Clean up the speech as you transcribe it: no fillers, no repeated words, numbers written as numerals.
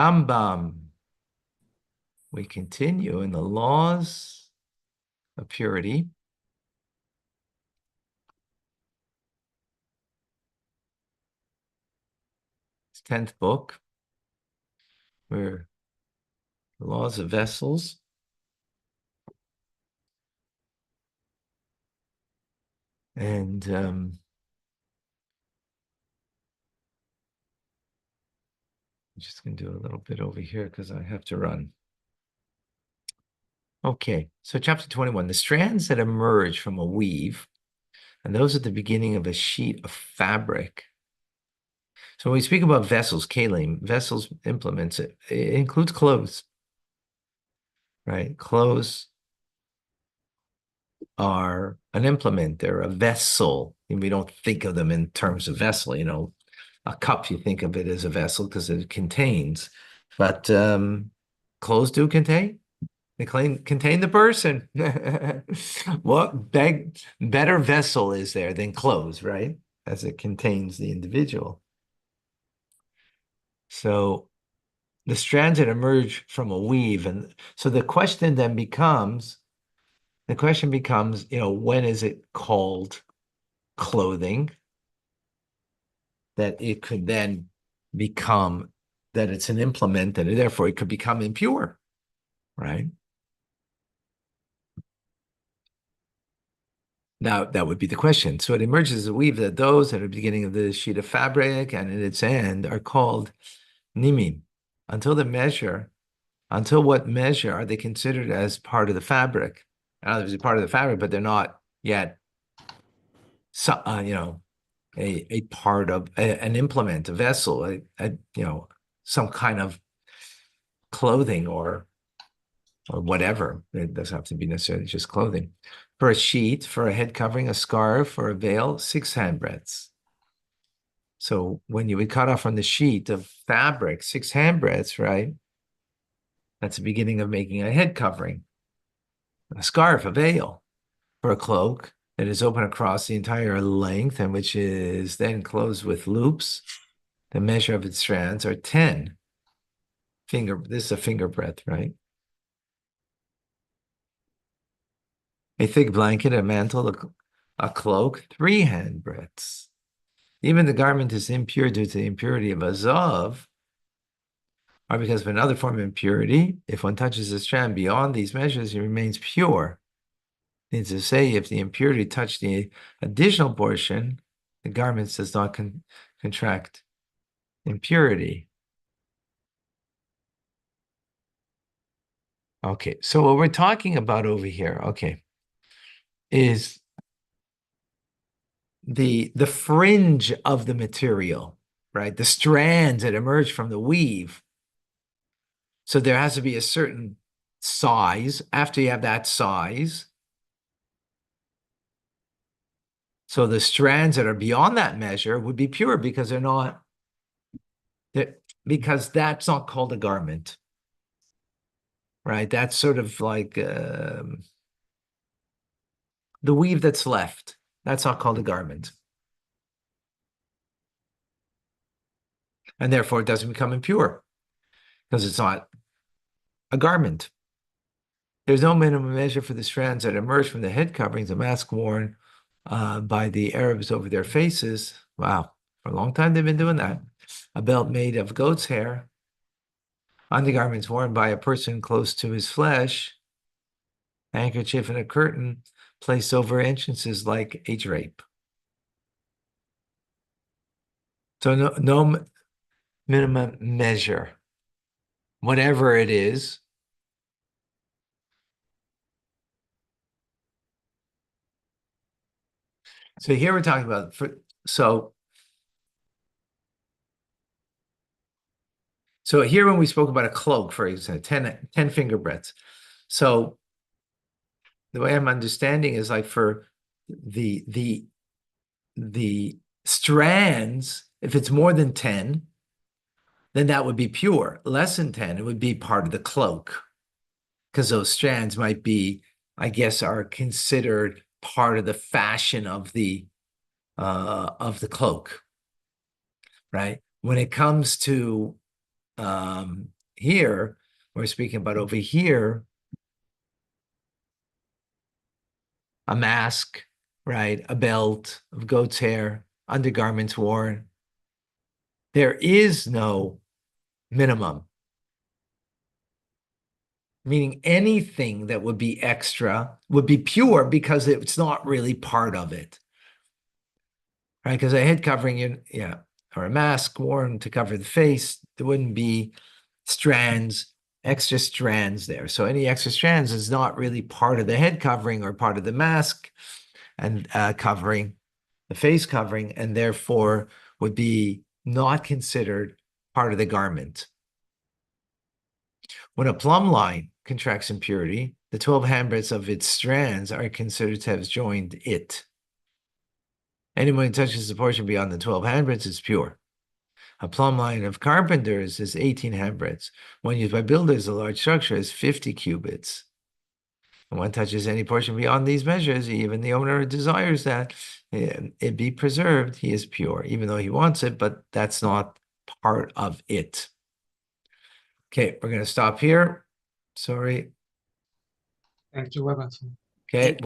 Rambam. We continue in the laws of purity. It's 10th book, where the laws of vessels. And I'm just going to do a little bit over here because I have to run. Okay, so chapter 21, the strands that emerge from a weave, and those at the beginning of a sheet of fabric. So when we speak about vessels, kalim, vessels, implements, it includes clothes, right? Clothes are an implement. They're a vessel. And we don't think of them in terms of vessel. A cup, you think of it as a vessel because it contains. But clothes do contain. They contain the person. What better vessel is there than clothes, right? As it contains the individual. So the strands that emerge from a weave. And so the question becomes, when is it called clothing that it could then become that it's an implement and therefore it could become impure, right? Now, that would be the question. So it emerges as a weave that those at the beginning of the sheet of fabric and at its end are called nimin. Until what measure are they considered as part of the fabric? In other words, part of the fabric, but they're not yet, a part of an implement, a vessel, some kind of clothing or whatever. It doesn't have to be necessarily just clothing. For a sheet, for a head covering, a scarf, for a veil, 6 handbreadths. So when you would cut off on the sheet of fabric, 6 handbreadths, right? That's the beginning of making a head covering. A scarf, a veil. For a cloak that is open across the entire length and which is then closed with loops, the measure of its strands are 10 finger. This is a finger breadth, right? A thick blanket, a mantle, a cloak, 3 handbreadths. Even the garment is impure due to the impurity of azav, or because of another form of impurity. If one touches a strand beyond these measures, it remains pure. Means to say, if the impurity touched the additional portion, the garment does not contract impurity. Okay, so what we're talking about over here, okay, is the fringe of the material, right? The strands that emerge from the weave. So there has to be a certain size. After you have that size, so the strands that are beyond that measure would be pure because they're not, because that's not called a garment, right? That's sort of like the weave that's left. That's not called a garment. And therefore it doesn't become impure because it's not a garment. There's no minimum measure for the strands that emerge from the head coverings, the mask worn by the Arabs over their faces. Wow, for a long time they've been doing that. A belt made of goat's hair, undergarments worn by a person close to his flesh, handkerchief and a curtain placed over entrances like a drape. So no minimum measure, whatever it is. So here we're talking about so here when we spoke about a cloak, for example, 10 finger breadths. So the way I'm understanding is like for the strands, if it's more than 10, then that would be pure. Less than 10, it would be part of the cloak. Because those strands might be, I guess, are considered part of the fashion of the cloak, right? When it comes to Here, we're speaking about over here, a mask, right? A belt of goat's hair, undergarments worn. There is no minimum, meaning anything that would be extra would be pure because it's not really part of it, right? Because a head covering, or a mask worn to cover the face, there wouldn't be extra strands there. So any extra strands is not really part of the head covering or part of the mask and covering, the face covering, and therefore would be not considered part of the garment. When a plumb line contracts impurity, the 12 handbreadths of its strands are considered to have joined it. Anyone who touches the portion beyond the 12 handbreadths is pure. A plumb line of carpenters is 18 handbreadths. When used by builders, a large structure is 50 cubits. When one touches any portion beyond these measures, even the owner desires that it be preserved, he is pure, even though he wants it, but that's not part of it. Okay, we're going to stop here. Sorry. Thank you, Rabbi. Okay.